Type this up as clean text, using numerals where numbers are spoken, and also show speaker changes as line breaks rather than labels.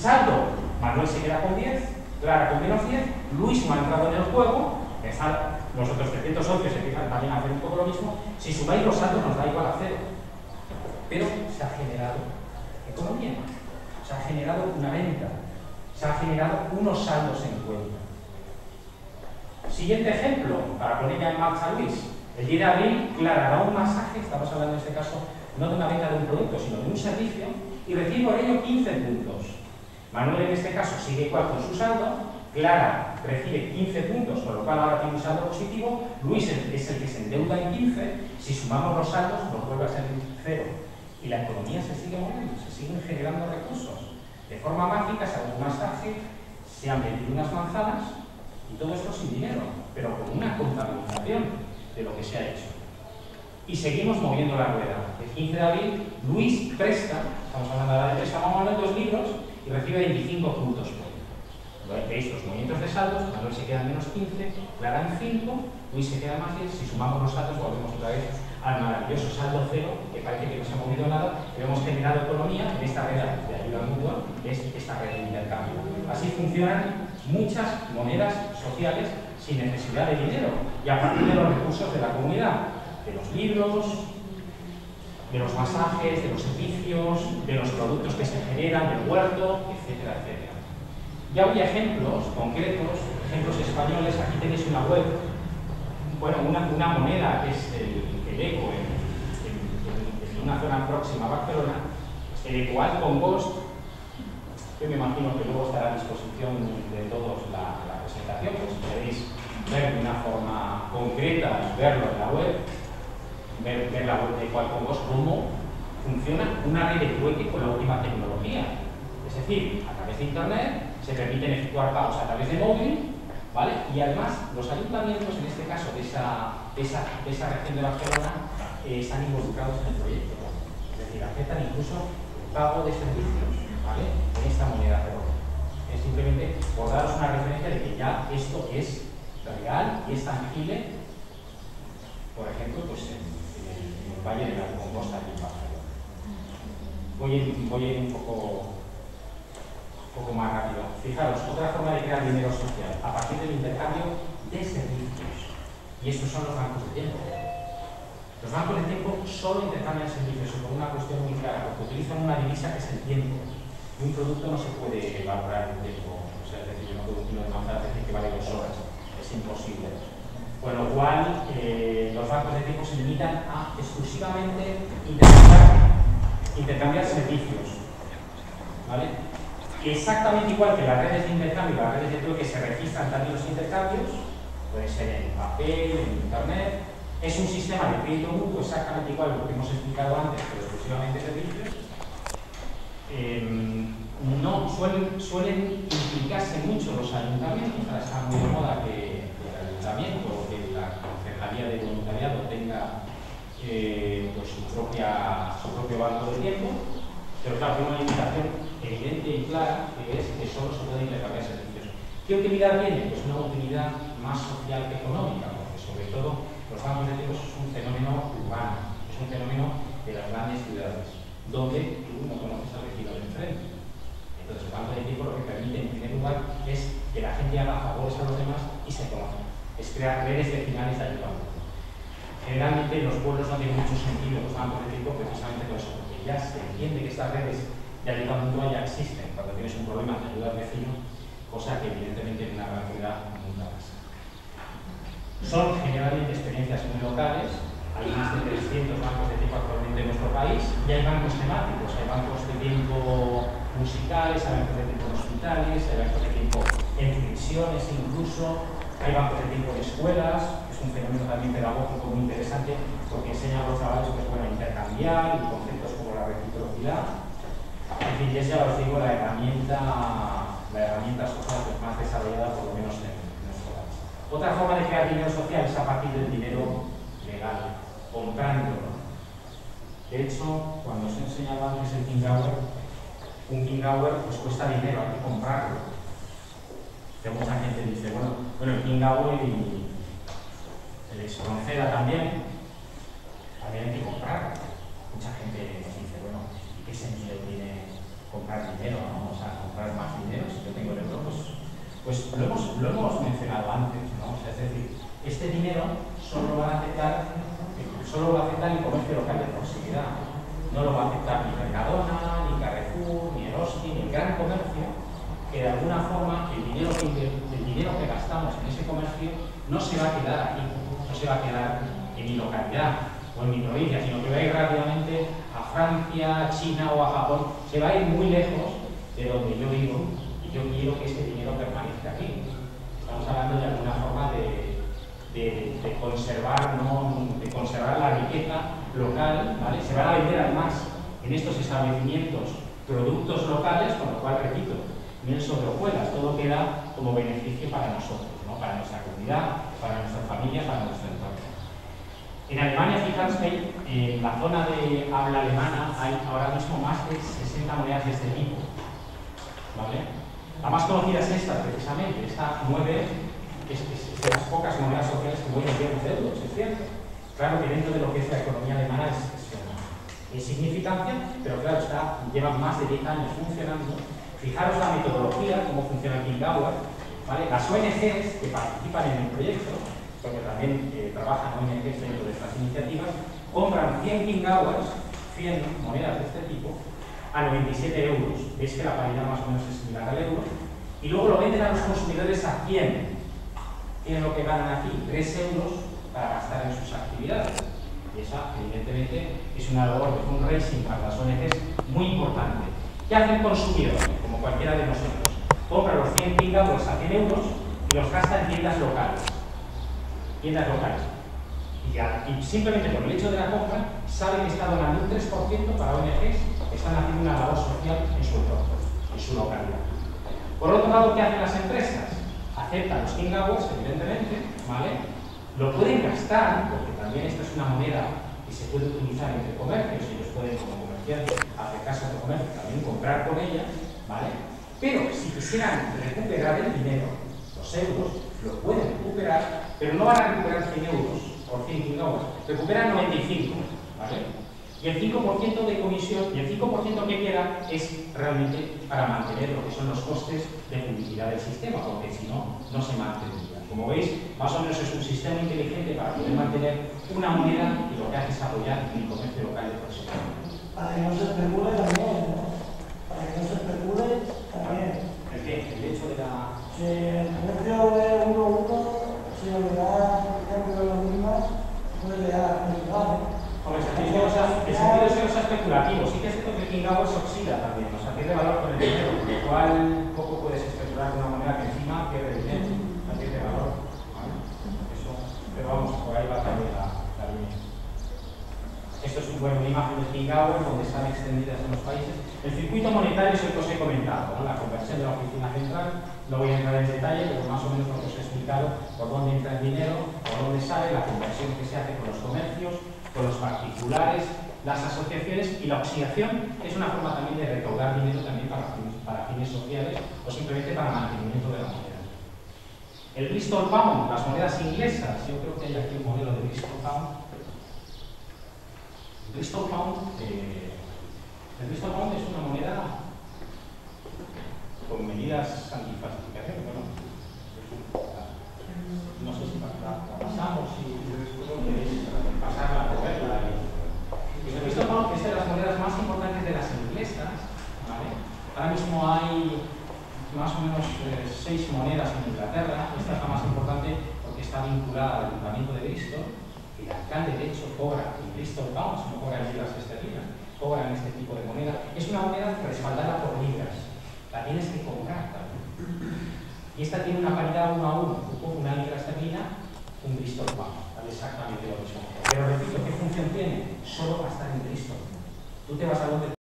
Saldo, Manuel se queda con 10, Clara con menos 10, Luis no ha entrado en el juego, los otros 300 socios empiezan también a hacer un poco lo mismo. Si sumáis los saldos nos da igual a 0. Pero se ha generado economía, se ha generado una venta, se ha generado unos saldos en cuenta. Siguiente ejemplo, para poner ya en marcha a Luis. El 10 de abril, Clara da un masaje, estamos hablando en este caso no de una venta de un producto, sino de un servicio, y recibe por ello 15 puntos. Manuel en este caso sigue igual con su saldo, Clara recibe 15 puntos, con lo cual ahora tiene un saldo positivo, Luis es el que se endeuda en 15, si sumamos los saldos nos vuelve a ser 0. Y la economía se sigue moviendo, se siguen generando recursos. De forma mágica se hace un masaje, se han vendido unas manzanas, y todo esto sin dinero, pero con una contabilización de lo que se ha hecho. Y seguimos moviendo la rueda. El 15 de abril, Luis presta, estamos hablando ahora de préstamo a Manuel, 2 libros y recibe 25 puntos por ello. Veis los movimientos de saldos, Manuel se queda en menos 15, Clara en 5, Luis se queda más 10, si sumamos los saldos volvemos otra vez al maravilloso saldo 0, que parece que no se ha movido nada, pero hemos generado economía en esta red de ayuda mutua, que es esta red de intercambio. Así funcionan muchas monedas sociales sin necesidad de dinero y a partir de los recursos de la comunidad, de los libros, de los masajes, de los servicios, de los productos que se generan, del huerto, etcétera, etcétera. Ya voy a ejemplos concretos, ejemplos españoles. Aquí tenéis una web, bueno, una moneda que es el ECO en una zona próxima a Barcelona, el ECO Alt Congost. Yo me imagino que luego estará a disposición de todos la presentación, pues si queréis ver de una forma concreta y verlo en la web, ver la web de ECO Alt Congost, cómo funciona una red de trueque con la última tecnología. Es decir, a través de Internet se permiten efectuar pagos a través de móvil, ¿vale? Y además los ayuntamientos, en este caso de esa región de Barcelona, están involucrados en el proyecto. Es decir, aceptan incluso el pago de servicios, ¿vale?, en esta moneda, pero es simplemente por daros una referencia de que ya esto es real y es tangible, por ejemplo, pues en el Valle de la Congosta, aquí en Barcelona. Voy a ir un poco más rápido. Fijaros, otra forma de crear dinero social a partir del intercambio de servicios. Y estos son los bancos de tiempo. Los bancos de tiempo solo intercambian servicios por una cuestión muy clara, porque utilizan una divisa que es el tiempo. Y un producto no se puede valorar en tiempo. O sea, es decir, yo no puedo un kilo de manzana decir que vale 2 horas. Es imposible. Con lo cual, los bancos de tiempo se limitan a exclusivamente intercambiar servicios. ¿Vale? Exactamente igual que las redes de intercambio, las redes de trueque se registran también los intercambios, puede ser en papel, en internet. Es un sistema de crédito mutuo exactamente igual a lo que hemos explicado antes, pero exclusivamente servicios. No suelen implicarse mucho los ayuntamientos. Ahora está muy de moda que el ayuntamiento o que la concejalía de voluntariado tenga pues su propio banco de tiempo, pero claro, tiene una limitación evidente y clara, que es que solo se pueden intercambiar servicios. ¿Qué utilidad tiene? Pues una utilidad más social que económica, porque sobre todo los bancos de tiempo es un fenómeno urbano, es un fenómeno de las grandes ciudades, donde tú no conoces al vecino de enfrente. Entonces el banco de tiempo lo que permite en primer lugar es que la gente haga favores a los demás y se conozcan, es crear redes vecinales de ayuda. Generalmente los pueblos no tienen mucho sentido los bancos de tiempo precisamente por eso, porque ya se entiende que estas redes de ayuda mutua ya existen cuando tienes un problema de ayuda al vecino, cosa que evidentemente en una gran ciudad nunca pasa. Son generalmente experiencias muy locales, hay más de 300 bancos de tiempo actualmente en nuestro país, y hay bancos temáticos, hay bancos de tiempo musicales, hay bancos de tiempo en hospitales, hay bancos de tiempo en prisiones incluso, hay bancos de tiempo en escuelas. Es un fenómeno también pedagógico muy interesante porque enseña a los chavales pues, bueno, a intercambiar y conceptos como la reciprocidad. En fin, ya os digo, la herramienta social pues, más desarrollada por lo menos en nuestro país. Otra forma de crear dinero social es a partir del dinero legal, comprándolo. De hecho, cuando os enseñaba antes el King Hour, un King Hour pues cuesta dinero, hay que comprarlo. Que mucha gente dice, bueno, el King Hour y el Espronceda también hay que comprarlo. Mucha gente nos dice, bueno, ¿y qué sentido tiene comprar dinero? ¿No? O sea, comprar más dinero, si yo tengo el euro, pues lo hemos mencionado antes, ¿no? O sea, es decir, este dinero solo va a aceptar el comercio local de proximidad. No lo va a aceptar ni Mercadona, ni Carrefour, ni Eroski, ni el gran comercio, que de alguna forma el dinero que gastamos en ese comercio no se va a quedar aquí, no se va a quedar en mi localidad o en mi provincia, sino que va a ir rápidamente a Francia, a China o a Japón, se va a ir muy lejos de donde yo vivo y yo quiero que ese dinero permanezca aquí. Estamos hablando de alguna forma de conservar, ¿no? De conservar la riqueza local, ¿vale? Se van a vender además en estos establecimientos productos locales, con lo cual, repito, miel sobre hojuelas, todo queda como beneficio para nosotros, ¿no? Para nuestra comunidad, para nuestra familia, para nuestro entorno. En Alemania, fijaros que en la zona de habla alemana hay ahora mismo más de 60 monedas de este tipo, ¿vale? La más conocida es esta, precisamente, esta 9, es de las pocas monedas sociales que mueven millones de euros, es cierto. Claro que dentro de lo que es la economía alemana es insignificancia, pero claro, lleva más de 10 años funcionando. Fijaros la metodología, cómo funciona el King Hour, ¿vale? Las ONGs que participan en el proyecto, porque también trabajan ONGs dentro de estas iniciativas, compran 100 King Hours, 100 monedas de este tipo, a 97 euros. Veis que la paridad más o menos es similar al euro, y luego lo venden a los consumidores a 100. ¿Qué es lo que ganan aquí? 3 euros para gastar en sus actividades. Y esa, evidentemente, es una labor de fundraising para las ONGs muy importante. ¿Qué hace el consumidor? Como cualquiera de nosotros. Compra los 100 King Hours a 100 euros y los gasta en tiendas locales. Tiendas locales. Y simplemente por el hecho de la compra, sabe que está donando un 3% para ONGs que están haciendo una labor social en su entorno, en su localidad. Por otro lado, ¿qué hacen las empresas? Aceptan los King Hours, evidentemente, ¿vale? Lo pueden gastar, porque también esta es una moneda que se puede utilizar entre comercios, ellos pueden, como comerciantes, hacer caso de comercio, también comprar con ella, ¿vale? Pero si quisieran recuperar el dinero, los euros, lo pueden recuperar, pero no van a recuperar 100 euros por 100 King Hours, recuperan 95, ¿vale? Y el 5% de comisión, y el 5% que queda es realmente para mantener lo que son los costes de publicidad del sistema, porque si no, no se mantendría. Como veis, más o menos es un sistema inteligente para poder mantener una moneda y lo que hace es apoyar el comercio local de proximidad.
Para que no se especule también, ¿no? Para que no se especule también.
¿El qué? El hecho de la...
Si el precio de 1,1, si lo da, por ejemplo, de las mismas, puede llegar a especular,
Hombre, el sentido es que no sea especulativo. Sí que es cierto que el King Hour se oxida también, o sea, pierde valor con el dinero, con lo cual poco puedes especular de una moneda que encima pierde dinero, no pierde valor, ¿vale? Eso, pero vamos, por ahí va también la línea. Esto es una imagen del King Hour donde están extendidas en los países. El circuito monetario es el que os he comentado, ¿no? La conversión de la oficina central. No voy a entrar en detalle, pero más o menos lo que os he explicado, por dónde entra el dinero, por dónde sale, la conversión que se hace con los comercios, con los particulares, las asociaciones y la oxidación, que es una forma también de recaudar dinero también para fines sociales o simplemente para mantenimiento de la moneda. El Bristol Pound, las monedas inglesas, yo creo que hay aquí un modelo de Bristol Pound. El Bristol Pound es una moneda con medidas antifalsificación. Bueno, no sé si la pasamos, si pasarla por verla. El Bristol Pound es de las monedas más importantes de las inglesas, ¿vale? Ahora mismo hay más o menos 6 monedas en Inglaterra. Esta es la más importante porque está vinculada al Ayuntamiento de Bristol. El alcalde, de hecho, cobra en Bristol Pounds, no cobra en libras esterlinas, cobra en este tipo de moneda. Es una moneda respaldada por libras. La tienes que comprar también. Y esta tiene una paridad 1 a 1. Tú coges una libra esterlina, un Bristol Pound. Vale exactamente lo mismo. Pero repito, ¿qué función tiene? Solo gastar en Bristol. Tú te vas a donde